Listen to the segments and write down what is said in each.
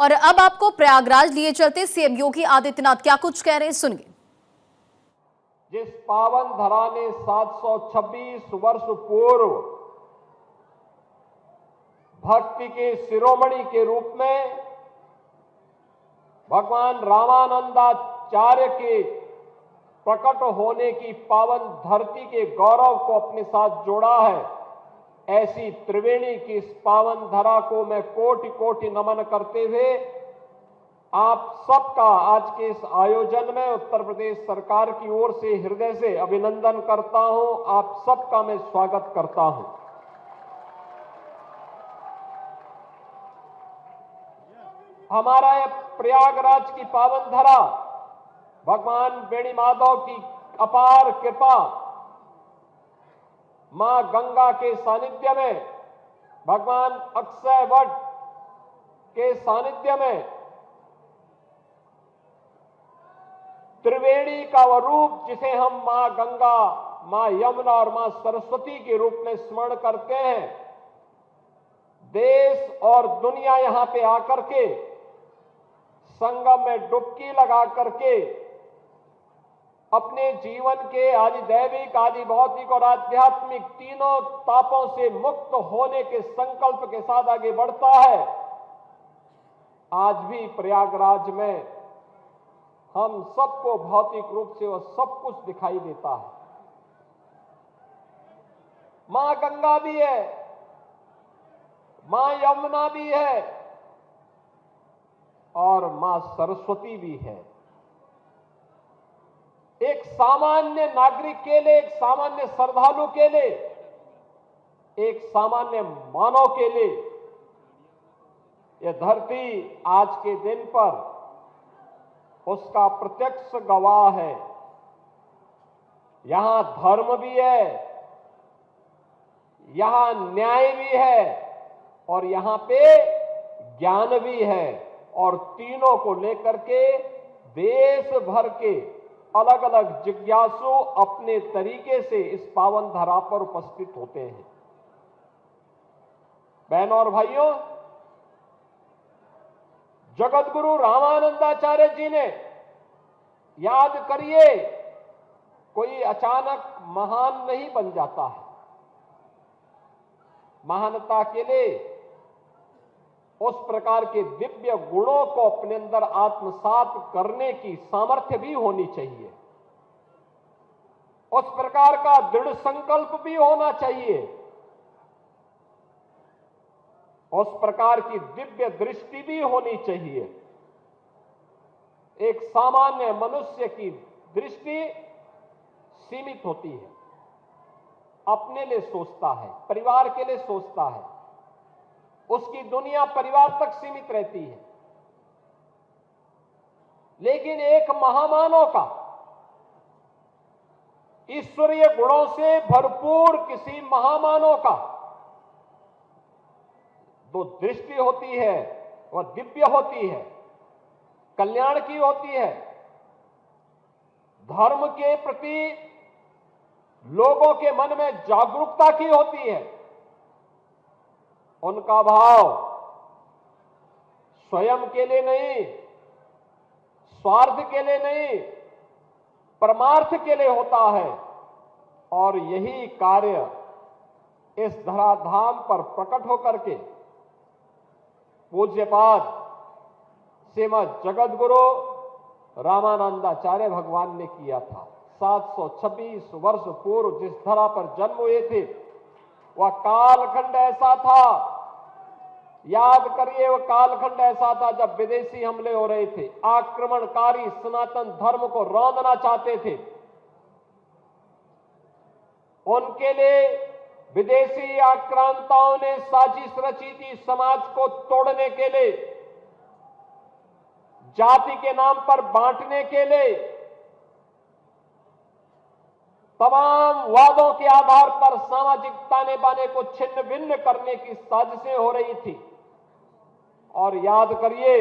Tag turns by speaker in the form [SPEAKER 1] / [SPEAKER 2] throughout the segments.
[SPEAKER 1] और अब आपको प्रयागराज लिए चलते सीएम योगी आदित्यनाथ क्या कुछ कह रहे हैं, सुनिए।
[SPEAKER 2] जिस पावन धरा ने 726 वर्ष पूर्व भक्ति के शिरोमणि के रूप में भगवान रामानंदाचार्य के प्रकट होने की पावन धरती के गौरव को अपने साथ जोड़ा है, ऐसी त्रिवेणी की इस पावन धरा को मैं कोटि कोटि नमन करते हुए आप सबका आज के इस आयोजन में उत्तर प्रदेश सरकार की ओर से हृदय से अभिनंदन करता हूं। आप सबका मैं स्वागत करता हूं। हमारा यह प्रयागराज की पावन धरा भगवान बेणी माधव की अपार कृपा, मां गंगा के सानिध्य में, भगवान अक्षय वट के सानिध्य में त्रिवेणी का वह रूप जिसे हम मां गंगा, मां यमुना और मां सरस्वती के रूप में स्मरण करते हैं, देश और दुनिया यहां पे आकर के संगम में डुबकी लगा करके अपने जीवन के आदि दैविक, आदि भौतिक और आध्यात्मिक तीनों तापों से मुक्त होने के संकल्प के साथ आगे बढ़ता है। आज भी प्रयागराज में हम सबको भौतिक रूप से वह सब कुछ दिखाई देता है। मां गंगा भी है, मां यमुना भी है और मां सरस्वती भी है। एक सामान्य नागरिक के लिए, एक सामान्य श्रद्धालु के लिए, एक सामान्य मानव के लिए यह धरती आज के दिन पर उसका प्रत्यक्ष गवाह है। यहां धर्म भी है, यहां न्याय भी है और यहां पे ज्ञान भी है, और तीनों को लेकर के देश भर के अलग अलग जिज्ञासु अपने तरीके से इस पावन धरा पर उपस्थित होते हैं। बहनों और भाइयों, जगत गुरु रामानंदाचार्य जी ने, याद करिए, कोई अचानक महान नहीं बन जाता है। महानता के लिए उस प्रकार के दिव्य गुणों को अपने अंदर आत्मसात करने की सामर्थ्य भी होनी चाहिए, उस प्रकार का दृढ़ संकल्प भी होना चाहिए, उस प्रकार की दिव्य दृष्टि भी होनी चाहिए। एक सामान्य मनुष्य की दृष्टि सीमित होती है, अपने लिए सोचता है, परिवार के लिए सोचता है, उसकी दुनिया परिवार तक सीमित रहती है। लेकिन एक महामानव का, ईश्वरीय गुणों से भरपूर किसी महामानव का जो दृष्टि होती है वह दिव्य होती है, कल्याण की होती है, धर्म के प्रति लोगों के मन में जागरूकता की होती है। उनका भाव स्वयं के लिए नहीं, स्वार्थ के लिए नहीं, परमार्थ के लिए होता है। और यही कार्य इस धराधाम पर प्रकट होकर के पूज्यपाद श्रीमद जगत गुरु रामानंदाचार्य भगवान ने किया था। 726 वर्ष पूर्व जिस धरा पर जन्म हुए थे, वह कालखंड ऐसा था, याद करिए, वह कालखंड ऐसा था जब विदेशी हमले हो रहे थे, आक्रमणकारी सनातन धर्म को रौंदना चाहते थे। उनके लिए विदेशी आक्रांताओं ने साजिश रची थी समाज को तोड़ने के लिए, जाति के नाम पर बांटने के लिए, तमाम वादों के आधार पर सामाजिक ताने बाने को छिन्न भिन्न करने की साजिशें हो रही थी। और याद करिए,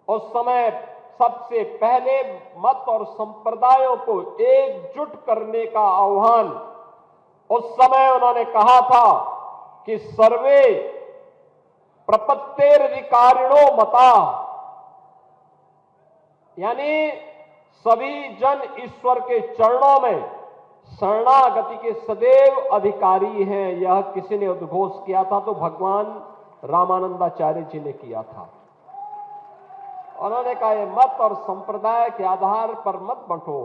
[SPEAKER 2] उस समय सबसे पहले मत और संप्रदायों को एकजुट करने का आह्वान उस समय उन्होंने कहा था कि सर्वे प्रपत्तेरधिकारिणो मता, यानी सभी जन ईश्वर के चरणों में शरणागति के सदैव अधिकारी हैं। यह किसी ने उद्घोष किया था तो भगवान रामानंदाचार्य जी ने किया था। उन्होंने कहा ये मत और संप्रदाय के आधार पर मत बंटो।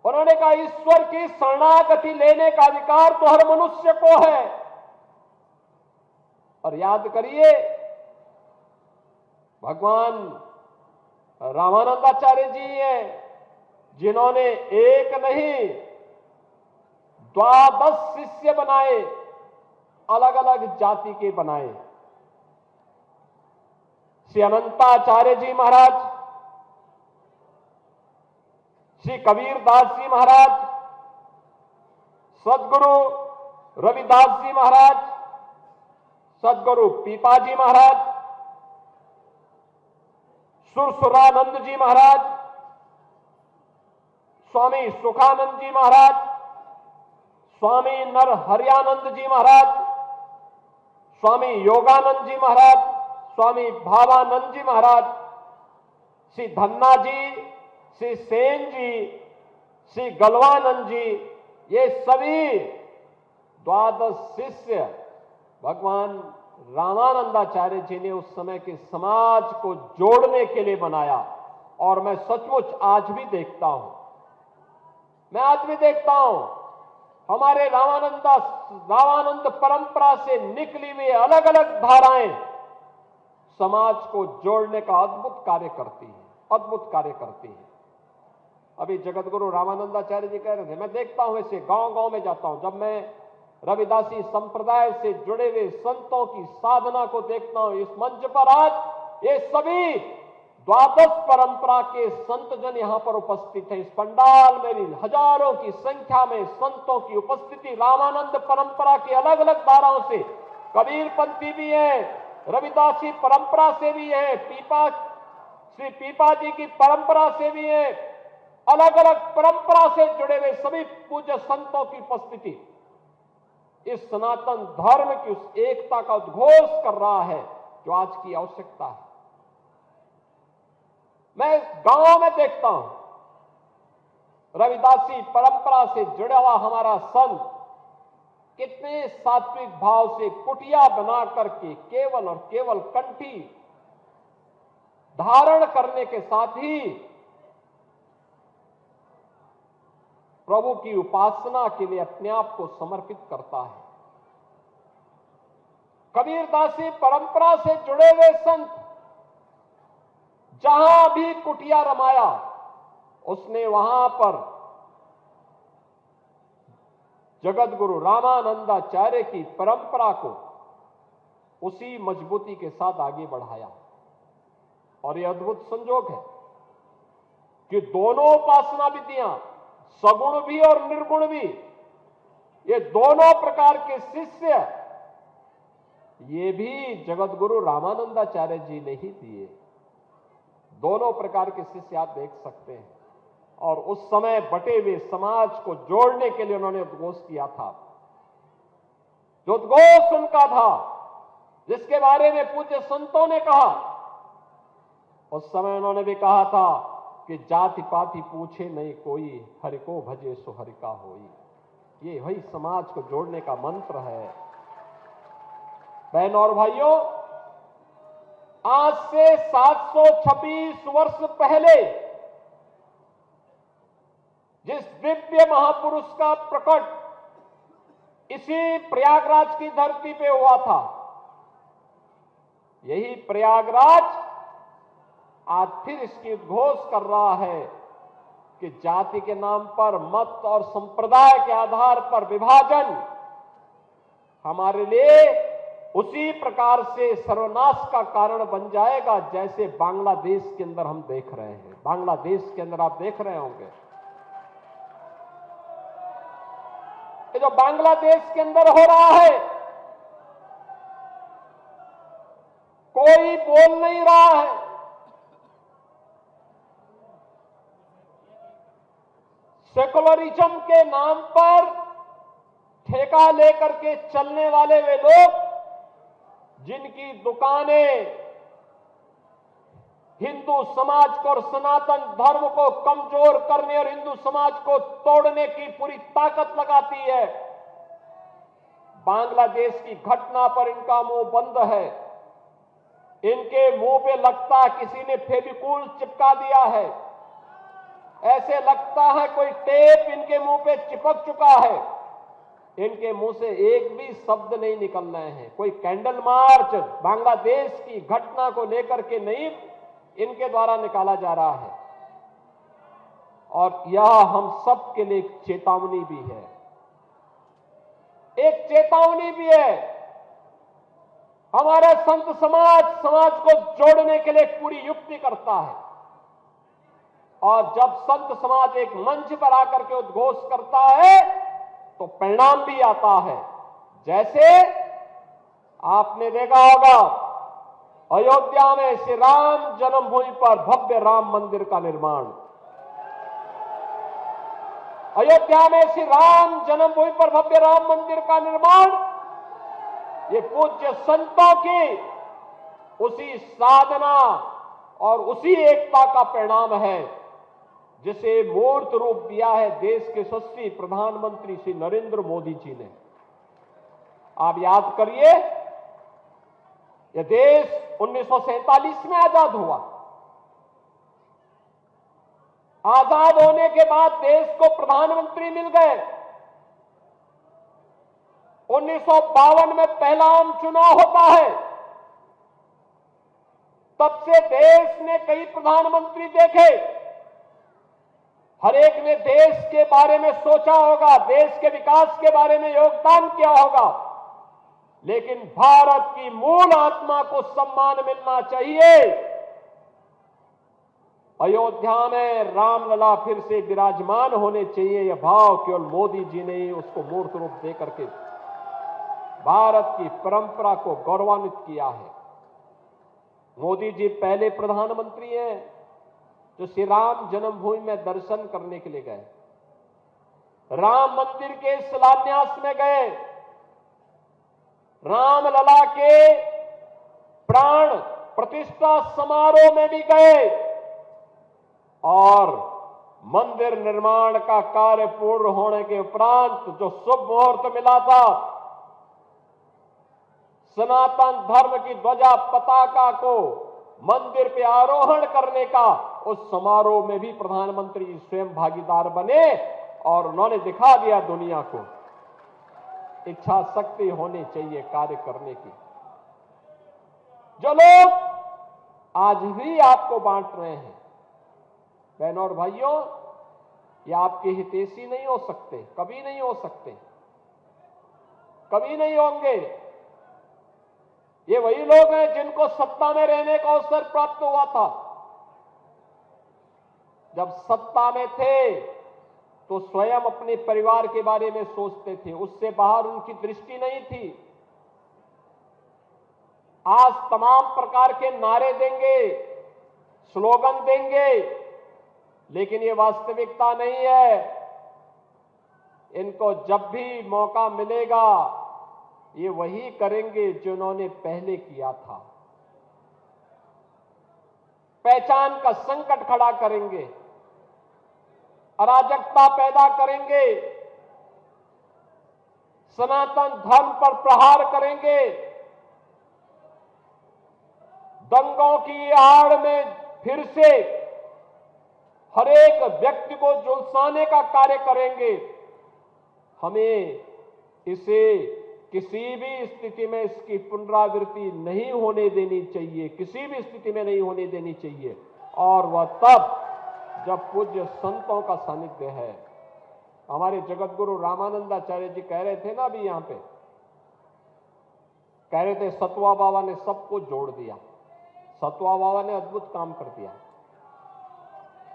[SPEAKER 2] उन्होंने कहा ईश्वर की शरणागति लेने का अधिकार तो हर मनुष्य को है। और याद करिए भगवान रामानंदाचार्य जी हैं जिन्होंने एक नहीं 12 शिष्य बनाए, अलग अलग जाति के बनाए। श्री अनंताचार्य जी महाराज, श्री कबीरदास जी महाराज, सदगुरु रविदास जी महाराज, सदगुरु पीपाजी महाराज, सुरसुरानंद जी महाराज, स्वामी सुखानंद जी महाराज, स्वामी नरहरियानंद जी महाराज, स्वामी योगानंद जी महाराज, स्वामी भावानंद जी महाराज, श्री धन्ना जी, श्री सेन जी, श्री गलवानंद जी, ये सभी 12 शिष्य भगवान रामानंदाचार्य जी ने उस समय के समाज को जोड़ने के लिए बनाया। और मैं सचमुच आज भी देखता हूं, मैं आज भी देखता हूं हमारे रामानंद परंपरा से निकली हुई अलग अलग धाराएं समाज को जोड़ने का अद्भुत कार्य करती है, अद्भुत कार्य करती है। अभी जगतगुरु रामानंदाचार्य जी कह रहे थे, मैं देखता हूं ऐसे गांव गांव में जाता हूं, जब मैं रविदासी संप्रदाय से जुड़े हुए संतों की साधना को देखता हूं, इस मंच पर आज ये सभी 12 परंपरा के संत जन यहां पर उपस्थित हैं। इस पंडाल में भी हजारों की संख्या में संतों की उपस्थिति, रामानंद परंपरा की अलग अलग धाराओं से, कबीरपंथी भी है, रविदासी परंपरा से भी है, श्री पीपा जी की परंपरा से भी है, अलग अलग परंपरा से जुड़े हुए सभी पूज्य संतों की उपस्थिति इस सनातन धर्म की उस एकता का उद्घोष कर रहा है जो आज की आवश्यकता है। मैं गांव में देखता हूं रविदासी परंपरा से जुड़ा हुआ हमारा संत कितने सात्विक भाव से कुटिया बना करके केवल और केवल कंठी धारण करने के साथ ही प्रभु की उपासना के लिए अपने आप को समर्पित करता है। कबीरदासी परंपरा से जुड़े हुए संत जहां भी कुटिया रमाया उसने वहां पर जगत गुरु रामानंदाचार्य की परंपरा को उसी मजबूती के साथ आगे बढ़ाया। और यह अद्भुत संजोग है कि दोनों उपासना विधियां, सगुण भी और निर्गुण भी, ये दोनों प्रकार के शिष्य ये भी जगत गुरु रामानंदाचार्य जी ने ही दिए। दोनों प्रकार के शिष्य आप देख सकते हैं। और उस समय बटे हुए समाज को जोड़ने के लिए उन्होंने उद्घोष किया था। जो उद्घोष उनका था, जिसके बारे में पूज्य संतों ने कहा, उस समय उन्होंने भी कहा था कि जाति पाति पूछे नहीं कोई, हरि को भजे सो हरि का होई। ये वही समाज को जोड़ने का मंत्र है। बहनों और भाइयों, आज से 726 वर्ष पहले जिस दिव्य महापुरुष का प्रकट इसी प्रयागराज की धरती पे हुआ था, यही प्रयागराज आज फिर इसकी उद्घोष कर रहा है कि जाति के नाम पर, मत और संप्रदाय के आधार पर विभाजन हमारे लिए उसी प्रकार से सर्वनाश का कारण बन जाएगा जैसे बांग्लादेश के अंदर हम देख रहे हैं। बांग्लादेश के अंदर आप देख रहे होंगे, ये जो बांग्लादेश के अंदर हो रहा है, कोई बोल नहीं रहा है। सेकुलरिज्म के नाम पर ठेका लेकर के चलने वाले वे लोग जिनकी दुकानें हिंदू समाज को और सनातन धर्म को कमजोर करने और हिंदू समाज को तोड़ने की पूरी ताकत लगाती है, बांग्लादेश की घटना पर इनका मुंह बंद है। इनके मुंह पे लगता किसी ने फेविकोल चिपका दिया है, ऐसे लगता है कोई टेप इनके मुंह पे चिपक चुका है। इनके मुंह से एक भी शब्द नहीं निकल रहे हैं। कोई कैंडल मार्च बांग्लादेश की घटना को लेकर के नहीं इनके द्वारा निकाला जा रहा है। और यह हम सब के लिए एक चेतावनी भी है, एक चेतावनी भी है। हमारा संत समाज को जोड़ने के लिए एक पूरी युक्ति करता है, और जब संत समाज एक मंच पर आकर के उद्घोष करता है तो परिणाम भी आता है। जैसे आपने देखा होगा अयोध्या में श्री राम जन्मभूमि पर भव्य राम मंदिर का निर्माण, अयोध्या में श्री राम जन्मभूमि पर भव्य राम मंदिर का निर्माण, ये पूज्य संतों की उसी साधना और उसी एकता का परिणाम है जिसे मूर्त रूप दिया है देश के यशस्वी प्रधानमंत्री श्री नरेंद्र मोदी जी ने। आप याद करिए, यह देश 1947 में आजाद हुआ। आजाद होने के बाद देश को प्रधानमंत्री मिल गए। 1952 में पहला आम चुनाव होता है। तब से देश ने कई प्रधानमंत्री देखे, हर एक ने देश के बारे में सोचा होगा, देश के विकास के बारे में योगदान किया होगा, लेकिन भारत की मूल आत्मा को सम्मान मिलना चाहिए। अयोध्या में रामलला फिर से विराजमान होने चाहिए, यह भाव केवल मोदी जी ने ही उसको मूर्त रूप देकर के भारत की परंपरा को गौरवान्वित किया है। मोदी जी पहले प्रधानमंत्री हैं जो श्री राम जन्मभूमि में दर्शन करने के लिए गए, राम मंदिर के शिलान्यास में गए, रामलला के प्राण प्रतिष्ठा समारोह में भी गए, और मंदिर निर्माण का कार्य पूर्ण होने के उपरांत जो शुभ मुहूर्त मिला था, सनातन धर्म की ध्वजा पताका को मंदिर पे आरोहण करने का, उस समारोह में भी प्रधानमंत्री जी स्वयं भागीदार बने और उन्होंने दिखा दिया दुनिया को इच्छा शक्ति होनी चाहिए कार्य करने की। जो लोग आज भी आपको बांट रहे हैं, बहनों और भाइयों, ये आपके हितैषी नहीं हो सकते, कभी नहीं हो सकते, कभी नहीं होंगे। ये वही लोग हैं जिनको सत्ता में रहने का अवसर प्राप्त हुआ था। जब सत्ता में थे तो स्वयं अपने परिवार के बारे में सोचते थे, उससे बाहर उनकी दृष्टि नहीं थी। आज तमाम प्रकार के नारे देंगे, स्लोगन देंगे, लेकिन ये वास्तविकता नहीं है। इनको जब भी मौका मिलेगा ये वही करेंगे जो उन्होंने पहले किया था। पहचान का संकट खड़ा करेंगे, अराजकता पैदा करेंगे, सनातन धर्म पर प्रहार करेंगे, दंगों की आड़ में फिर से हर एक व्यक्ति को झुलसाने का कार्य करेंगे। हमें इसे किसी भी स्थिति में इसकी पुनरावृत्ति नहीं होने देनी चाहिए, किसी भी स्थिति में नहीं होने देनी चाहिए। और वह तब जब पूज्य संतों का सानिध्य है। हमारे जगत गुरु रामानंदाचार्य जी कह रहे थे ना अभी यहां पे, कह रहे थे सतवा बाबा ने सबको जोड़ दिया, सतवा बाबा ने अद्भुत काम कर दिया।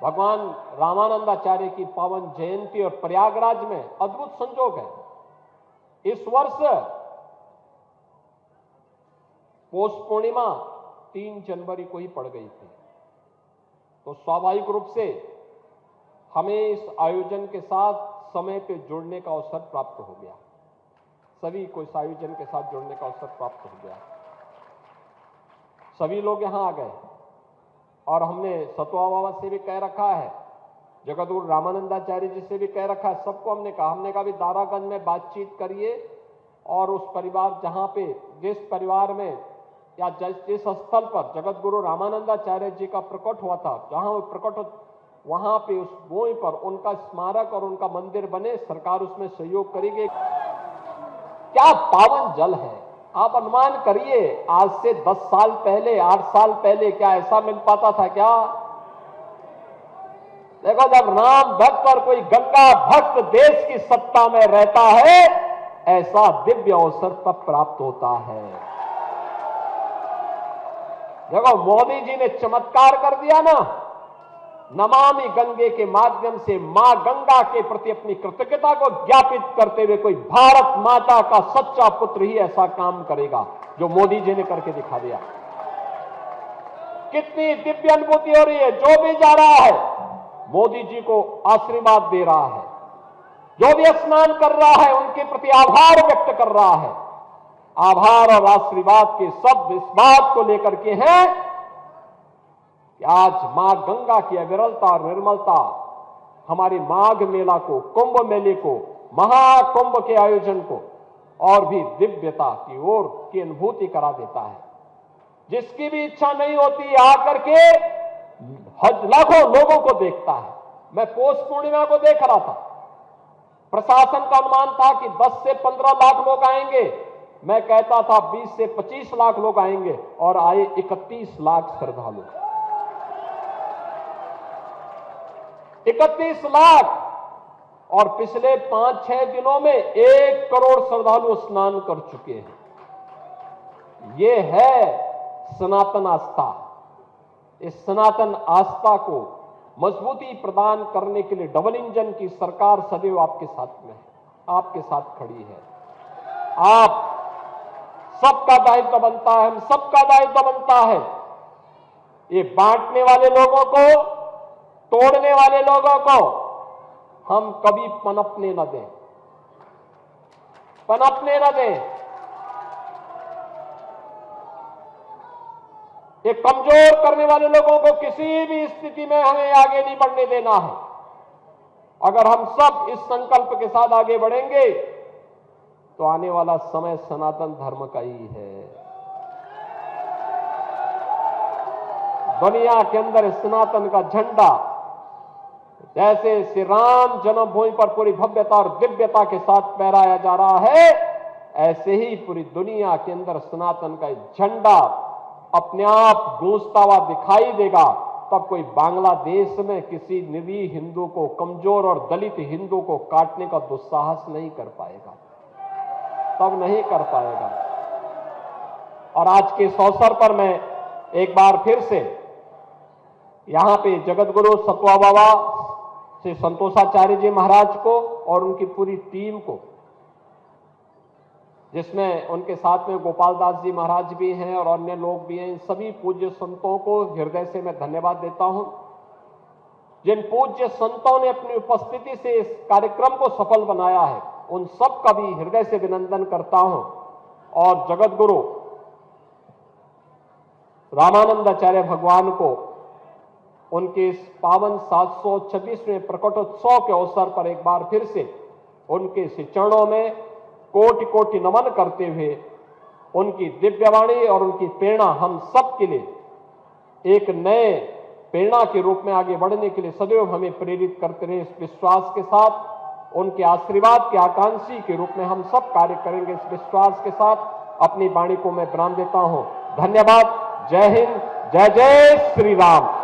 [SPEAKER 2] भगवान रामानंदाचार्य की पावन जयंती और प्रयागराज में अद्भुत संजोग है। इस वर्ष पौष पूर्णिमा 3 जनवरी को ही पड़ गई थी, तो स्वाभाविक रूप से हमें इस आयोजन के साथ समय पे जुड़ने का अवसर प्राप्त हो गया। सभी को इस आयोजन के साथ जुड़ने का अवसर प्राप्त हो गया। सभी लोग यहां आ गए और हमने सतुआ बाबा से भी कह रखा है, जगत गुरु रामानंदाचार्य जी से भी कह रखा है, सबको हमने कहा भी दारागंज में बातचीत करिए और उस परिवार जहां पे जिस परिवार में या जिस स्थल पर जगत गुरु रामानंदाचार्य जी का प्रकट हुआ था, जहां वो प्रकट वहां पे उस भूमि पर उनका स्मारक और उनका मंदिर बने, सरकार उसमें सहयोग करेगी। क्या पावन जल है, आप अनुमान करिए आज से 10 साल पहले 8 साल पहले क्या ऐसा मिल पाता था क्या? देखो, जब राम भक्त और कोई गंगा भक्त देश की सत्ता में रहता है, ऐसा दिव्य अवसर तब प्राप्त होता है। देखो, मोदी जी ने चमत्कार कर दिया ना, नमामि गंगे के माध्यम से मां गंगा के प्रति अपनी कृतज्ञता को ज्ञापित करते हुए कोई भारत माता का सच्चा पुत्र ही ऐसा काम करेगा जो मोदी जी ने करके दिखा दिया। कितनी दिव्य अनुभूति हो रही है। जो भी जा रहा है मोदी जी को आशीर्वाद दे रहा है, जो भी स्नान कर रहा है उनके प्रति आभार व्यक्त कर रहा है। आभार और आशीर्वाद के शब्द इस बात को लेकर के हैं कि आज मां गंगा की अविरलता और निर्मलता हमारी माघ मेला को, कुंभ मेले को, महाकुंभ के आयोजन को और भी दिव्यता की ओर की अनुभूति करा देता है। जिसकी भी इच्छा नहीं होती आकर के लाखों लोगों को देखता है। मैं पौष पूर्णिमा को देख रहा था, प्रशासन का अनुमान था कि 10 से 15 लाख लोग आएंगे, मैं कहता था 20 से 25 लाख लोग आएंगे और आए 31 लाख श्रद्धालु। 31 लाख और पिछले 5-6 दिनों में 1 करोड़ श्रद्धालु स्नान कर चुके हैं। ये है सनातन आस्था। इस सनातन आस्था को मजबूती प्रदान करने के लिए डबल इंजन की सरकार सदैव आपके साथ में है, आपके साथ खड़ी है। आप सबका दायित्व बनता है, हम सबका दायित्व बनता है ये बांटने वाले लोगों को, तोड़ने वाले लोगों को हम कभी पनपने न दें, पनपने न दें। ये कमजोर करने वाले लोगों को किसी भी स्थिति में हमें आगे नहीं बढ़ने देना है। अगर हम सब इस संकल्प के साथ आगे बढ़ेंगे तो आने वाला समय सनातन धर्म का ही है। दुनिया के अंदर सनातन का झंडा जैसे श्री राम जन्मभूमि पर पूरी भव्यता और दिव्यता के साथ फहराया जा रहा है, ऐसे ही पूरी दुनिया के अंदर सनातन का झंडा अपने आप गूंजता हुआ दिखाई देगा। तब कोई बांग्लादेश में किसी निरीह हिंदू को, कमजोर और दलित हिंदू को काटने का दुस्साहस नहीं कर पाएगा, तब नहीं कर पाएगा। और आज के इस अवसर पर मैं एक बार फिर से यहां पे जगत गुरु सतुआ बाबा श्री संतोषाचार्य जी महाराज को और उनकी पूरी टीम को, जिसमें उनके साथ में गोपाल दास जी महाराज भी हैं और अन्य लोग भी हैं, इन सभी पूज्य संतों को हृदय से मैं धन्यवाद देता हूं। जिन पूज्य संतों ने अपनी उपस्थिति से इस कार्यक्रम को सफल बनाया है, उन सब का भी हृदय से अभिनंदन करता हूं। और जगत गुरु रामानंदाचार्य भगवान को उनके इस पावन 726वें प्रकटोत्सव के अवसर पर एक बार फिर से उनके चरणों में कोटि कोटि नमन करते हुए उनकी दिव्यवाणी और उनकी प्रेरणा हम सब के लिए एक नए प्रेरणा के रूप में आगे बढ़ने के लिए सदैव हमें प्रेरित करते रहे। इस विश्वास के साथ उनके आशीर्वाद के आकांक्षी के रूप में हम सब कार्य करेंगे, इस विश्वास के साथ अपनी वाणी को मैं विराम देता हूं। धन्यवाद। जय हिंद, जय जय श्री राम।